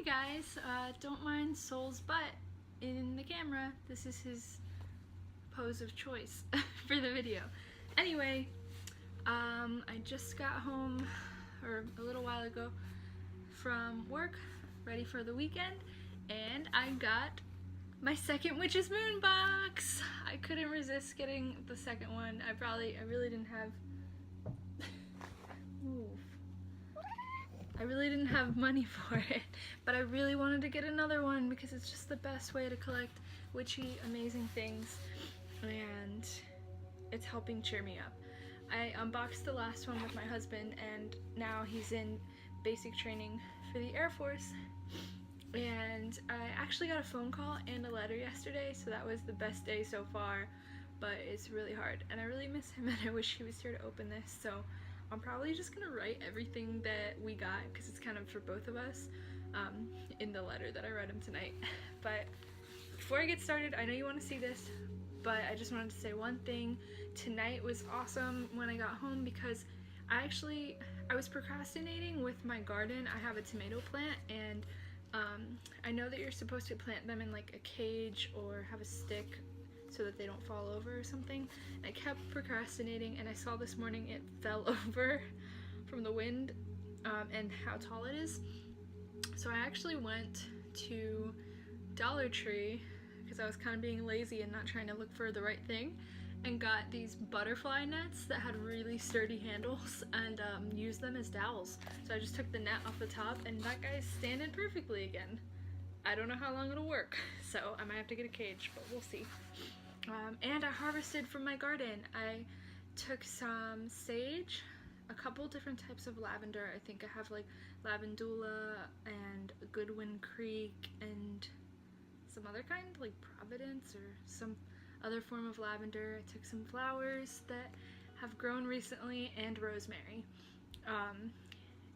Hey guys, don't mind Soul's butt in the camera. This is his pose of choice for the video. Anyway, I just got home, or a little while ago, from work, ready for the weekend, and I got my second Witch's Moon box! I couldn't resist getting the second one. I really didn't have... Oof. I really didn't have money for it, but I really wanted to get another one because it's just the best way to collect witchy, amazing things, and it's helping cheer me up. I unboxed the last one with my husband, and now he's in basic training for the Air Force, and I actually got a phone call and a letter yesterday, so that was the best day so far, but it's really hard, and I really miss him, and I wish he was here to open this, so I'm probably just gonna write everything that we got, because it's kind of for both of us, in the letter that I read him tonight. But before I get started, I know you want to see this, but I just wanted to say one thing. Tonight was awesome when I got home because I was procrastinating with my garden. I have a tomato plant, and I know that you're supposed to plant them in like a cage or have a stick so that they don't fall over or something. And I kept procrastinating, and I saw this morning it fell over from the wind and how tall it is. So I actually went to Dollar Tree because I was kind of being lazy and not trying to look for the right thing, and got these butterfly nets that had really sturdy handles, and used them as dowels. So I just took the net off the top, and that guy's standing perfectly again. I don't know how long it'll work, so I might have to get a cage, but we'll see. And I harvested from my garden. I took some sage, a couple different types of lavender. I think I have like lavandula and Goodwin Creek and some other kind, like Providence or some other form of lavender. I took some flowers that have grown recently and rosemary.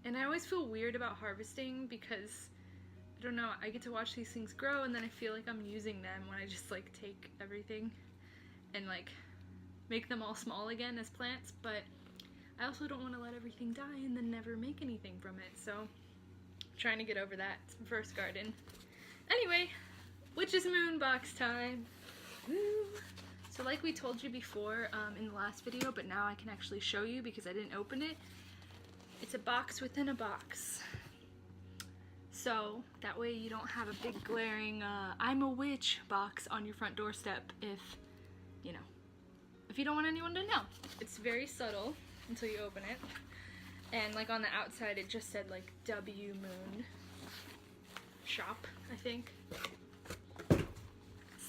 And I always feel weird about harvesting because I don't know, I get to watch these things grow, and then I feel like I'm using them when I just like take everything and like make them all small again as plants, but I also don't want to let everything die and then never make anything from it, so I'm trying to get over that. It's my first garden. Anyway, Witch's Moon box time! Woo! So like we told you before in the last video, but now I can actually show you because I didn't open it, it's a box within a box. So that way you don't have a big glaring I'm a witch box on your front doorstep if, you know, if you don't want anyone to know. It's very subtle until you open it. And like on the outside it just said like W Moon Shop, I think.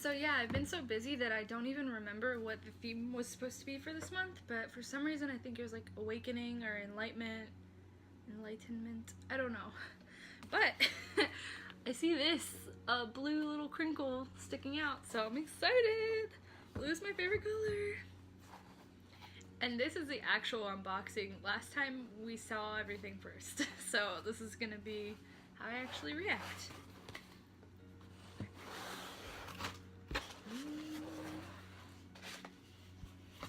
So yeah, I've been so busy that I don't even remember what the theme was supposed to be for this month, but for some reason I think it was like awakening or enlightenment, I don't know. But I see this blue little crinkle sticking out, so I'm excited. Blue is my favorite color. And this is the actual unboxing. Last time we saw everything first, so this is gonna be how I actually react.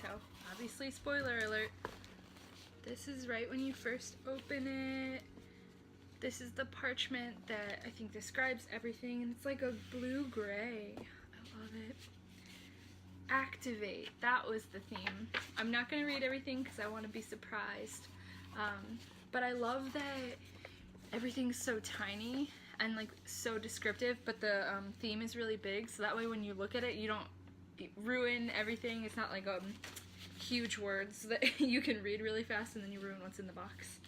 So obviously, spoiler alert, this is right when you first open it. This is the parchment that I think describes everything, and it's like a blue-gray. I love it. Activate, that was the theme. I'm not going to read everything because I want to be surprised, but I love that everything's so tiny and like so descriptive, but the theme is really big, so that way when you look at it you don't ruin everything. It's not like huge words that you can read really fast and then you ruin what's in the box.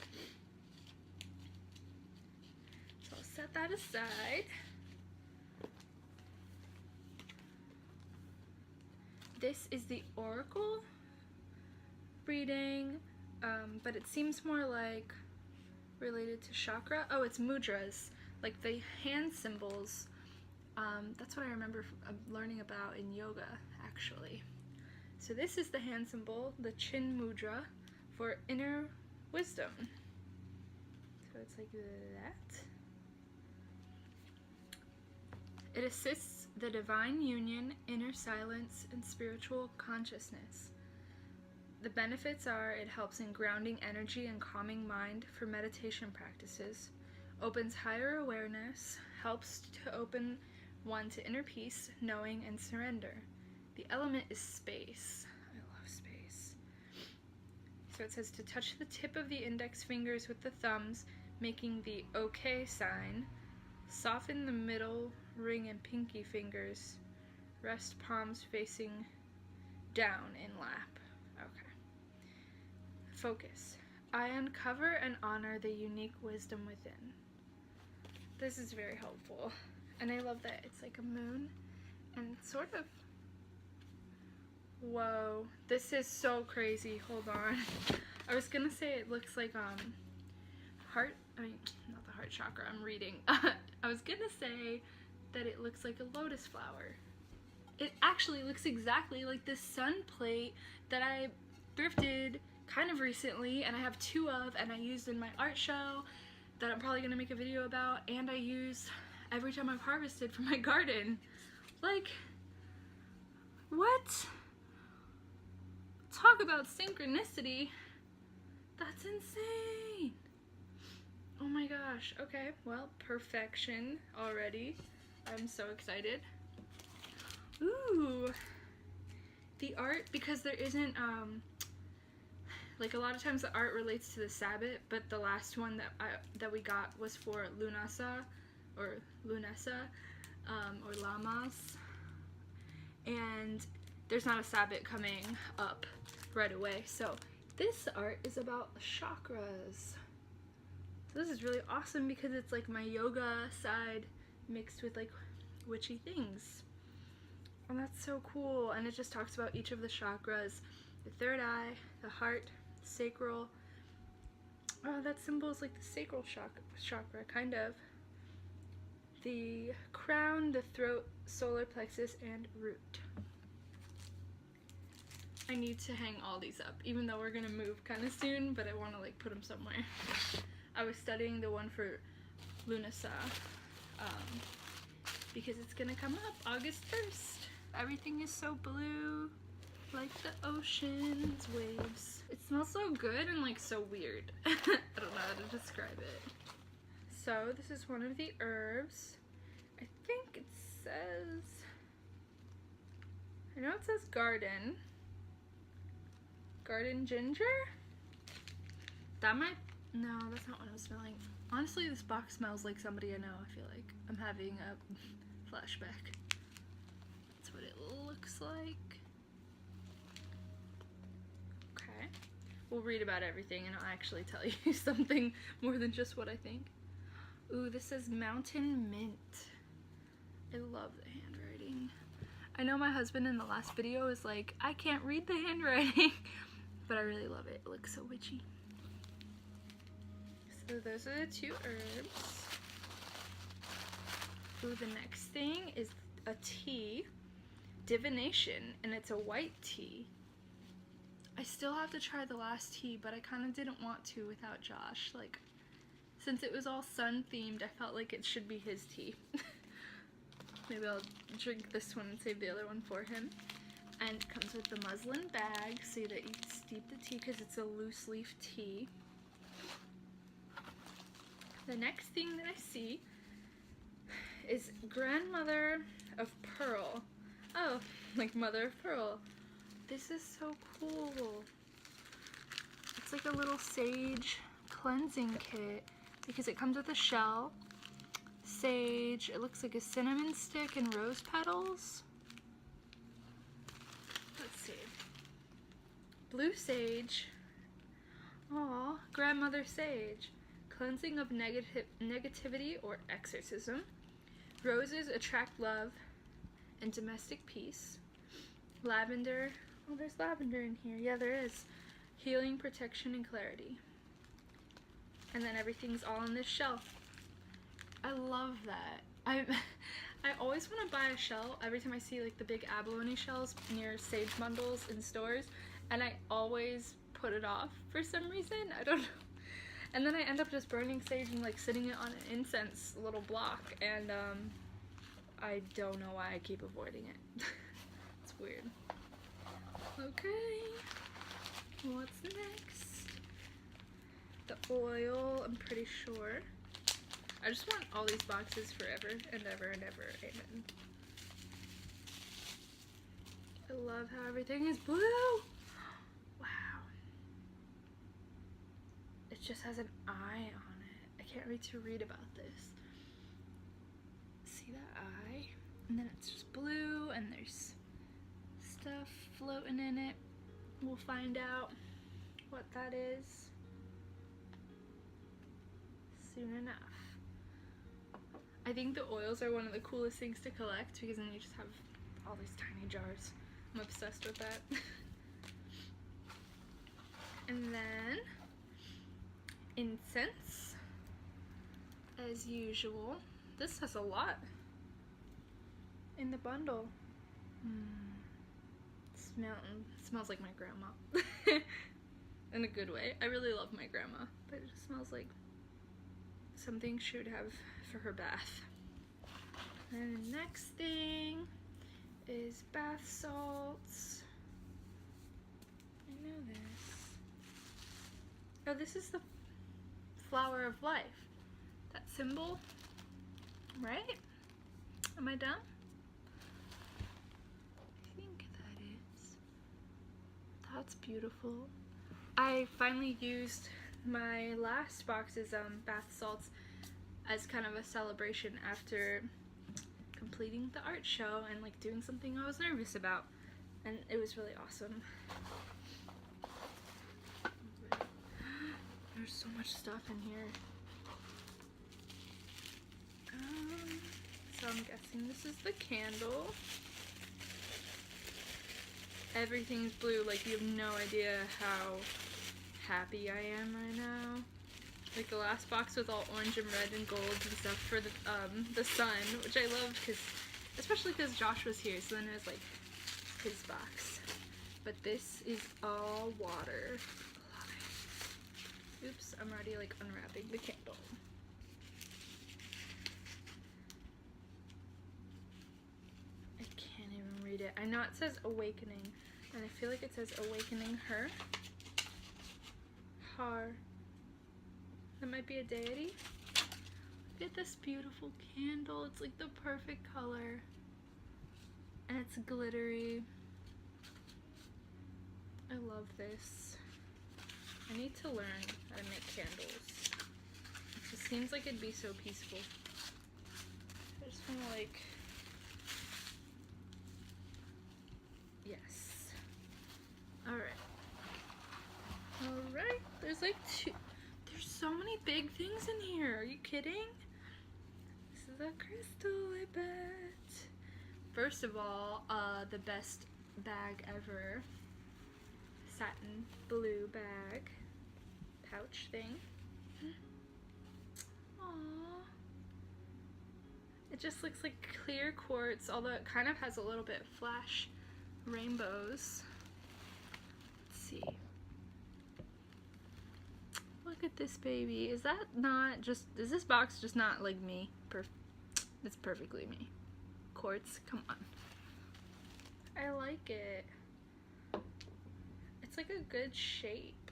I'll set that aside. This is the Oracle reading, but it seems more like related to chakra. Oh, it's mudras, like the hand symbols. That's what I remember learning about in yoga, actually. So this is the hand symbol, the Chin Mudra, for inner wisdom. So it's like that. It assists the divine union, inner silence, and spiritual consciousness. The benefits are it helps in grounding energy and calming mind for meditation practices, opens higher awareness, helps to open one to inner peace, knowing, and surrender. The element is space. I love space. So it says to touch the tip of the index fingers with the thumbs, making the OK sign. Soften the middle ring and pinky fingers. Rest palms facing down in lap. Okay. Focus. I uncover and honor the unique wisdom within. This is very helpful. And I love that it's like a moon and sort of, whoa, this is so crazy. Hold on. I was gonna say it looks like not the heart chakra, I'm reading. I was gonna say that it looks like a lotus flower. It actually looks exactly like this sun plate that I thrifted kind of recently, and I have 2 of, and I used in my art show that I'm probably gonna make a video about, and I use every time I've harvested for my garden. Like, what? Talk about synchronicity. That's insane. Oh my gosh. Okay, well, perfection already. I'm so excited. Ooh. The art, because there isn't, like a lot of times the art relates to the Sabbath, but the last one that we got was for Lunasa, or Lunesa, or Lamas, and there's not a Sabbath coming up right away, so this art is about chakras. This is really awesome because it's like my yoga side mixed with like witchy things. And that's so cool. And it just talks about each of the chakras. The third eye, the heart, sacral. Oh, that symbol is like the sacral chakra, kind of. The crown, the throat, solar plexus, and root. I need to hang all these up, even though we're gonna move kind of soon, but I want to like put them somewhere. I was studying the one for Lunasa because it's gonna come up August 1st. Everything is so blue, like the ocean's waves. It smells so good and like so weird. I don't know how to describe it. So this is one of the herbs. I think it says, I know it says garden ginger? That might, no, that's not what I'm smelling. Honestly, this box smells like somebody I know. I feel like I'm having a flashback. That's what it looks like. Okay. We'll read about everything and I'll actually tell you something more than just what I think. Ooh, this says mountain mint. I love the handwriting. I know my husband in the last video is like, I can't read the handwriting, but I really love it. It looks so witchy. So those are the 2 herbs. Ooh, the next thing is a tea, divination, and it's a white tea. I still have to try the last tea, but I kind of didn't want to without Josh. Like, since it was all sun themed, I felt like it should be his tea. Maybe I'll drink this one and save the other one for him. And it comes with the muslin bag so that you can steep the tea because it's a loose leaf tea. The next thing that I see is Grandmother of Pearl. Oh, like Mother of Pearl. This is so cool. It's like a little sage cleansing kit because it comes with a shell, sage, it looks like a cinnamon stick and rose petals. Let's see. Blue sage. Aw, grandmother sage. Cleansing of negativity or exorcism. Roses attract love and domestic peace. Lavender. Oh, there's lavender in here. Yeah, there is. Healing, protection, and clarity. And then everything's all on this shelf. I love that. I always want to buy a shell every time I see like the big abalone shells near sage bundles in stores, and I always put it off for some reason. I don't know. And then I end up just burning sage and like sitting it on an incense little block, and I don't know why I keep avoiding it. It's weird. Okay, what's next? The oil, I'm pretty sure. I just want all these boxes forever and ever and ever. Amen. I love how everything is blue. Wow. It just has an eye on it. I can't wait to read about this. See that eye? And then it's just blue and there's stuff floating in it. We'll find out what that is soon enough. I think the oils are one of the coolest things to collect because then you just have all these tiny jars. I'm obsessed with that. And then incense, as usual. This has a lot in the bundle. Smells like my grandma. In a good way. I really love my grandma, but it just smells like something she would have for her bath. And the next thing is bath salts. I know this. Oh, this is the flower of life. That symbol, right? Am I done? I think that is. That's beautiful. I finally used my last box's bath salts as kind of a celebration after completing the art show and like doing something I was nervous about, and it was really awesome. There's so much stuff in here. So I'm guessing this is the candle. Everything's blue, like you have no idea how happy I am right now. Like the last box was all orange and red and gold and stuff for the sun, which I loved, because especially because Josh was here, so then it was like his box. But this is all water. Love it. Oops, I'm already like unwrapping the candle. I can't even read it. I know it says awakening, and I feel like it says awakening her. Har. That might be a deity. Look at this beautiful candle. It's like the perfect color. And it's glittery. I love this. I need to learn how to make candles. It just seems like it'd be so peaceful. I just want to like... Yes. Alright. Alright. There's like there's so many big things in here. Are you kidding? This is a crystal, I bet. First of all, the best bag ever. Satin blue bag. Pouch thing. Aww. It just looks like clear quartz, although it kind of has a little bit of flash rainbows. Let's see. Look at this baby. Is that not just, is this box just not like me? It's perfectly me. Quartz, come on. I like it. It's like a good shape.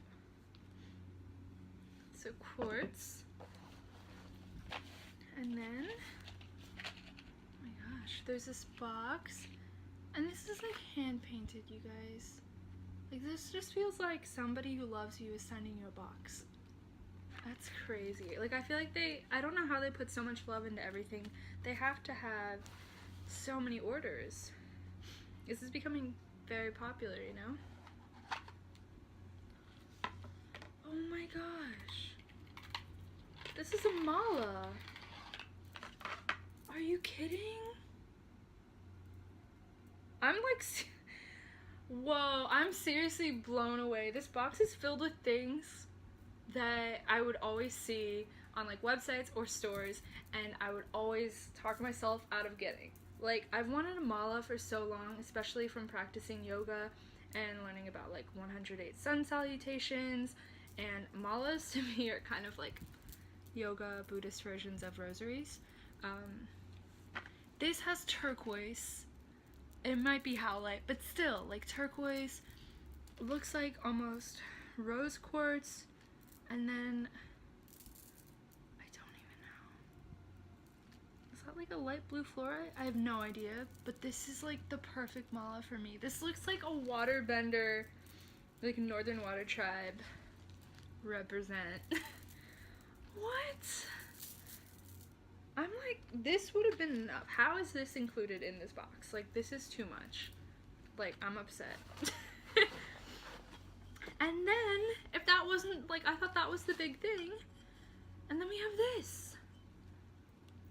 So quartz. And then, oh my gosh, there's this box. And this is like hand painted, you guys. Like this just feels like somebody who loves you is sending you a box. That's crazy. Like I feel like I don't know how they put so much love into everything. They have to have so many orders. This is becoming very popular, you know? Oh my gosh. This is a mala. Are you kidding? I'm like, whoa, I'm seriously blown away. This box is filled with things that I would always see on like websites or stores, and I would always talk myself out of getting. Like, I've wanted a mala for so long, especially from practicing yoga and learning about like 108 sun salutations, and malas to me are kind of like yoga Buddhist versions of rosaries. This has turquoise. It might be howlite, but still, like turquoise. Looks like almost rose quartz. And then, I don't even know. that like a light blue fluorite? I have no idea, but this is like the perfect mala for me. This looks like a waterbender, like Northern Water Tribe represent. What? I'm like, this would have been enough. How is this included in this box? Like, this is too much. Like, I'm upset. And then, if that wasn't, like, I thought that was the big thing. And then we have this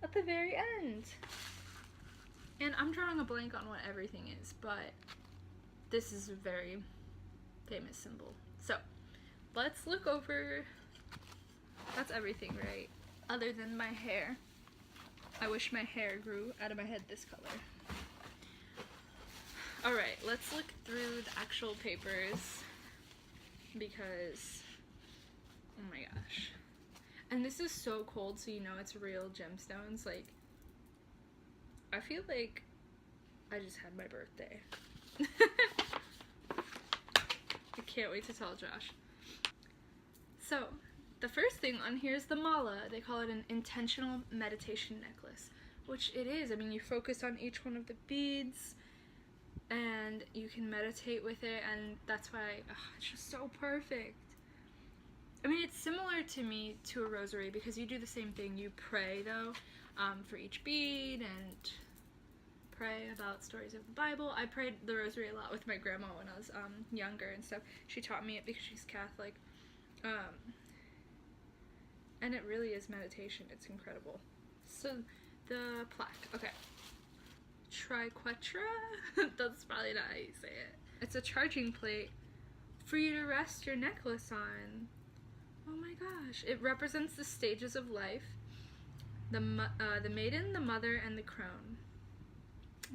at the very end. And I'm drawing a blank on what everything is, but this is a very famous symbol. So, let's look over. That's everything, right? Other than my hair. I wish my hair grew out of my head this color. Alright, let's look through the actual papers, because, oh my gosh. And this is so cold, so you know it's real gemstones. Like, I feel like I just had my birthday. I can't wait to tell Josh. So, the first thing on here is the mala. They call it an intentional meditation necklace, which it is. I mean, you focus on each one of the beads, and you can meditate with it, and that's why it's just so perfect. I mean, it's similar to me to a rosary, because you do the same thing. You pray, though, for each bead, and pray about stories of the Bible. I prayed the rosary a lot with my grandma when I was younger and stuff. She taught me it because she's Catholic. And it really is meditation. It's incredible. So, the plaque. Okay. Triquetra? That's probably not how you say it. It's a charging plate for you to rest your necklace on. Oh my gosh. It represents the stages of life. The maiden, the mother, and the crone.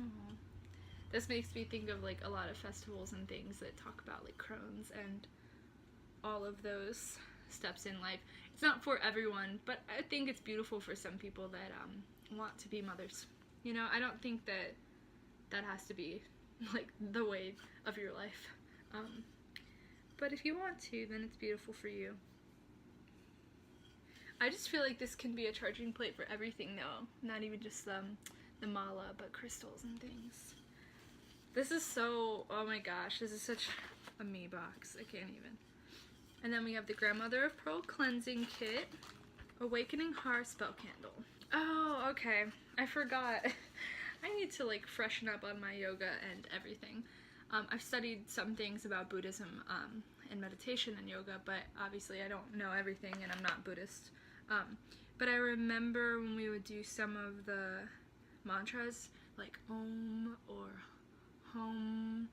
Aww. This makes me think of like a lot of festivals and things that talk about like crones and all of those steps in life. It's not for everyone, but I think it's beautiful for some people that want to be mothers. You know, I don't think that that has to be like the way of your life. But if you want to, then it's beautiful for you. I just feel like this can be a charging plate for everything though. Not even just the mala, but crystals and things. This is so, oh my gosh, this is such a me box. I can't even. And then we have the Grandmother of Pearl Cleansing Kit, Awakening Heart Spell Candle. Oh, okay. I forgot. I need to like freshen up on my yoga and everything. I've studied some things about Buddhism and meditation and yoga, but obviously I don't know everything and I'm not Buddhist. But I remember when we would do some of the mantras, like Om or Hum.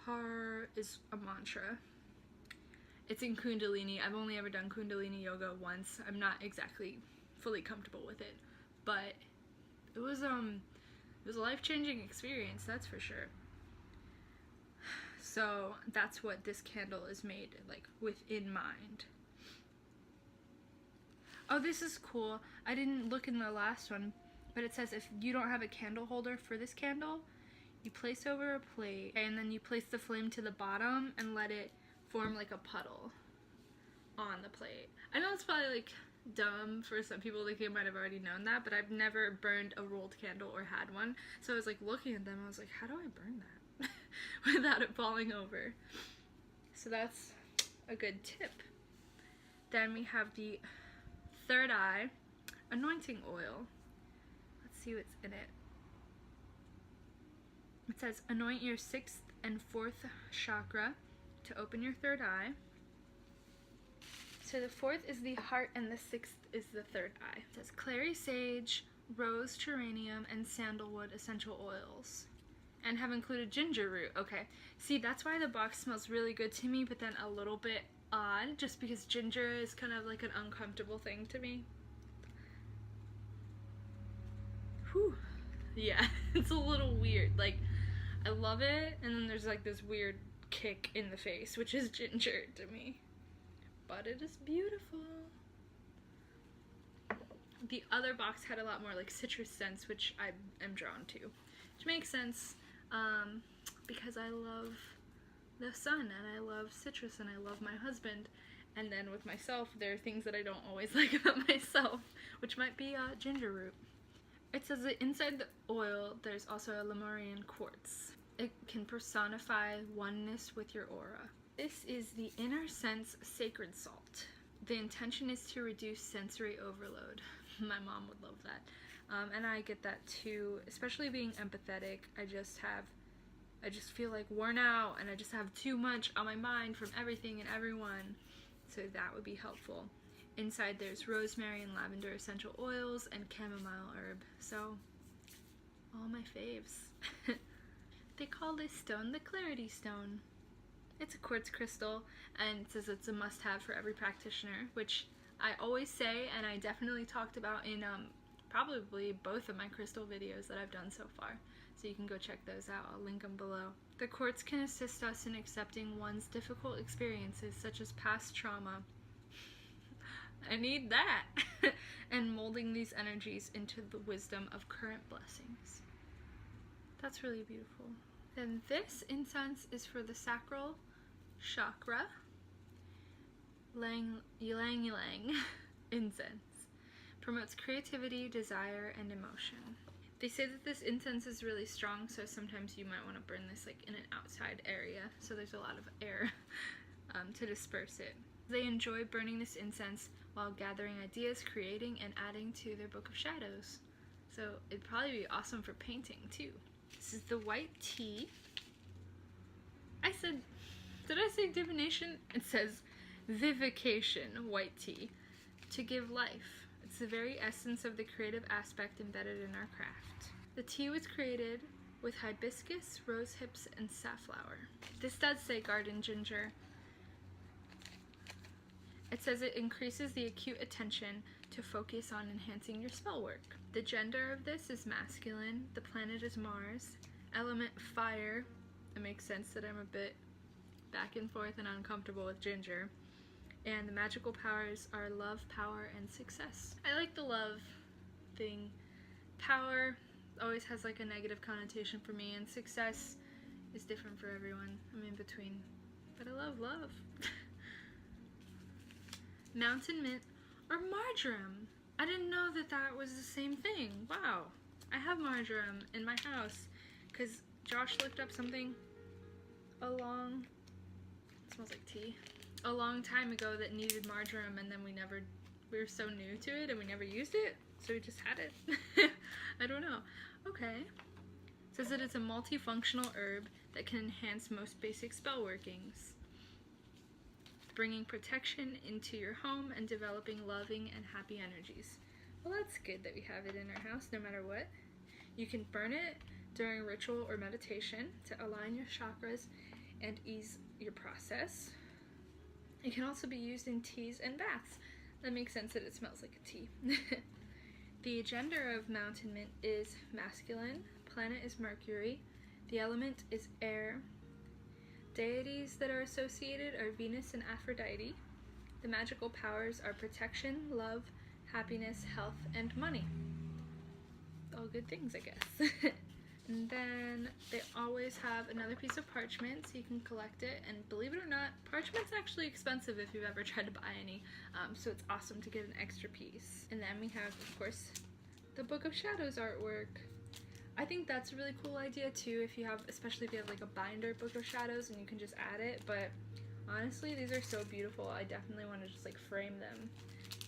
Har is a mantra. It's in Kundalini. I've only ever done Kundalini yoga once. I'm not exactly fully comfortable with it, but it was a life-changing experience, that's for sure. So that's what this candle is made like with in mind. Oh, this is cool. I didn't look in the last one, but it says if you don't have a candle holder for this candle, you place over a plate and then you place the flame to the bottom and let it form like a puddle on the plate. I know it's probably like dumb for some people, like they might have already known that, but I've never burned a rolled candle or had one. So I was like looking at them, I was like, how do I burn that without it falling over? So that's a good tip. Then we have the third eye anointing oil. Let's see what's in it. It says anoint your 6th and 4th chakra to open your third eye. So the 4th is the heart and the 6th is the third eye. It says clary sage, rose geranium, and sandalwood essential oils. And have included ginger root. Okay, see, that's why the box smells really good to me, but then a little bit odd, just because ginger is kind of like an uncomfortable thing to me. Whew. Yeah, it's a little weird. Like, I love it, and then there's like this weird kick in the face, which is ginger to me. But it is beautiful. The other box had a lot more like citrus scents, which I am drawn to. Which makes sense, because I love the sun, and I love citrus, and I love my husband. And then with myself, there are things that I don't always like about myself, which might be ginger root. It says that inside the oil there's also a Lemurian quartz. It can personify oneness with your aura. This is the Inner Sense Sacred Salt. The intention is to reduce sensory overload. My mom would love that. And I get that too, especially being empathetic. I just feel like worn out and I just have too much on my mind from everything and everyone. So that would be helpful. Inside there's rosemary and lavender essential oils and chamomile herb. So all my faves. They call this stone the Clarity Stone. It's a quartz crystal and it says it's a must-have for every practitioner, which I always say, and I definitely talked about in probably both of my crystal videos that I've done so far. So you can go check those out. I'll link them below. The quartz can assist us in accepting one's difficult experiences, such as past trauma. I need that. And molding these energies into the wisdom of current blessings. That's really beautiful. Then this incense is for the sacral chakra. Ylang ylang incense. Promotes creativity, desire, and emotion. They say that this incense is really strong, so sometimes you might want to burn this like in an outside area, so there's a lot of air to disperse it. They enjoy burning this incense while gathering ideas, creating, and adding to their book of shadows. So it'd probably be awesome for painting too. This is the white tea. Did I say divination? It says vivication white tea, to give life. It's the very essence of the creative aspect embedded in our craft. The tea was created with hibiscus, rose hips, and safflower. This does say garden ginger. It says it increases the acute attention to focus on enhancing your spell work. The gender of this is masculine. The planet is Mars. Element fire. It makes sense that I'm a bit back and forth and uncomfortable with ginger. And the magical powers are love, power, and success. I like the love thing. Power always has like a negative connotation for me, and success is different for everyone. I'm in between. But I love love. Mountain mint or marjoram. I didn't know that that was the same thing. Wow. I have marjoram in my house because Josh looked up something it smells like tea, a long time ago that needed marjoram, and then we were so new to it and we never used it, so we just had it. I don't know. Okay. It says that it's a multifunctional herb that can enhance most basic spell workings, bringing protection into your home and developing loving and happy energies. Well, that's good that we have it in our house no matter what. You can burn it during ritual or meditation to align your chakras and ease your process. It can also be used in teas and baths. That makes sense that it smells like a tea. The gender of mountain mint is masculine. Planet is Mercury. The element is air. Deities that are associated are Venus and Aphrodite. The magical powers are protection, love, happiness, health, and money. All good things, I guess. And then they always have another piece of parchment, so you can collect it. And believe it or not, parchment's actually expensive if you've ever tried to buy any. So it's awesome to get an extra piece. And then we have, of course, the Book of Shadows artwork. I think that's a really cool idea too, especially if you have like a binder Book of Shadows and you can just add it. But honestly, these are so beautiful. I definitely want to just like frame them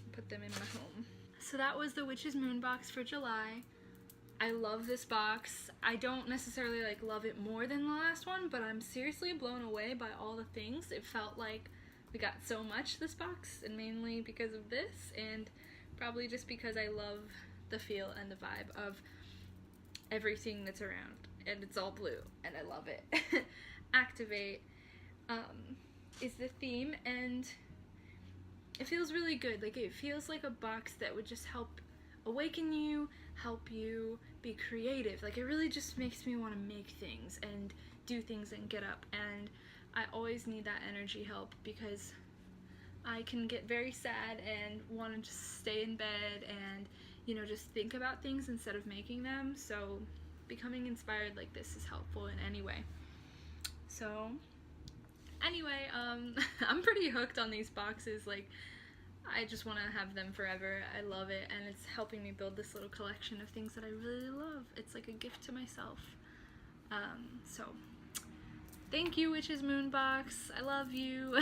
and put them in my home. So that was the Witch's Moon box for July. I love this box. I don't necessarily like love it more than the last one, but I'm seriously blown away by all the things. It felt like we got so much this box, and mainly because of this, and probably just because I love the feel and the vibe of everything that's around, and it's all blue and I love it. Activate is the theme, and it feels really good. Like, it feels like a box that would just help awaken you, help you be creative. Like, it really just makes me want to make things and do things and get up, and I always need that energy help because I can get very sad and want to just stay in bed and, you know, just think about things instead of making them. So becoming inspired like this is helpful in any way. So anyway, I'm pretty hooked on these boxes. Like, I just want to have them forever. I love it, and it's helping me build this little collection of things that I really love. It's like a gift to myself. So thank you, Witch's Moonbox. I love you.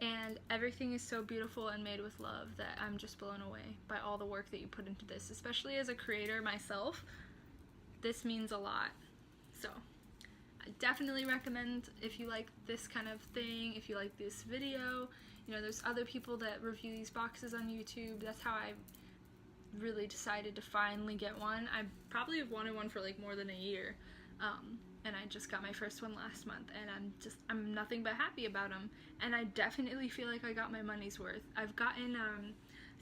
And everything is so beautiful and made with love that I'm just blown away by all the work that you put into this. Especially as a creator myself, this means a lot. So I definitely recommend, if you like this kind of thing, if you like this video, you know, there's other people that review these boxes on YouTube. That's how I really decided to finally get one. I probably have wanted one for like more than a year. And I just got my first one last month, and I'm nothing but happy about them. And I definitely feel like I got my money's worth. I've gotten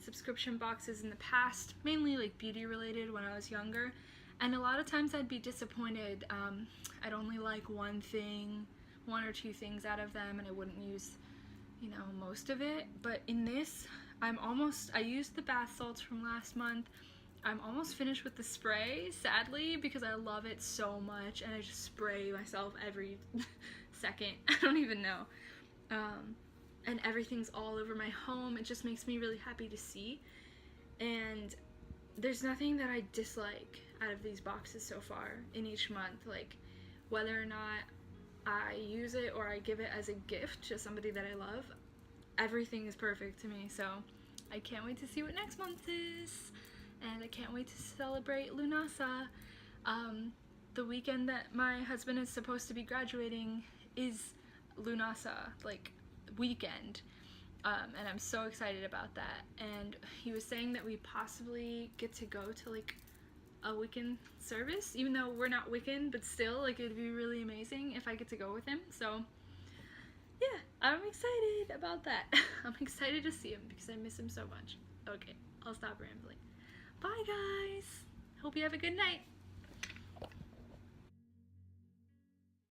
subscription boxes in the past, mainly like beauty related when I was younger, and a lot of times I'd be disappointed. I'd only like one or two things out of them, and I wouldn't use, you know, most of it. But in this, I used the bath salts from last month. I'm almost finished with the spray, sadly, because I love it so much, and I just spray myself every second. I don't even know. And everything's all over my home. It just makes me really happy to see. And there's nothing that I dislike out of these boxes so far in each month. Like, whether or not I use it or I give it as a gift to somebody that I love, everything is perfect to me. So I can't wait to see what next month is. And I can't wait to celebrate Lunasa. The weekend that my husband is supposed to be graduating is Lunasa, like, weekend. And I'm so excited about that. And he was saying that we possibly get to go to, like, a Wiccan service, even though we're not Wiccan, but still, like, it'd be really amazing if I get to go with him. So yeah, I'm excited about that. I'm excited to see him because I miss him so much. Okay, I'll stop rambling. Bye guys! Hope you have a good night.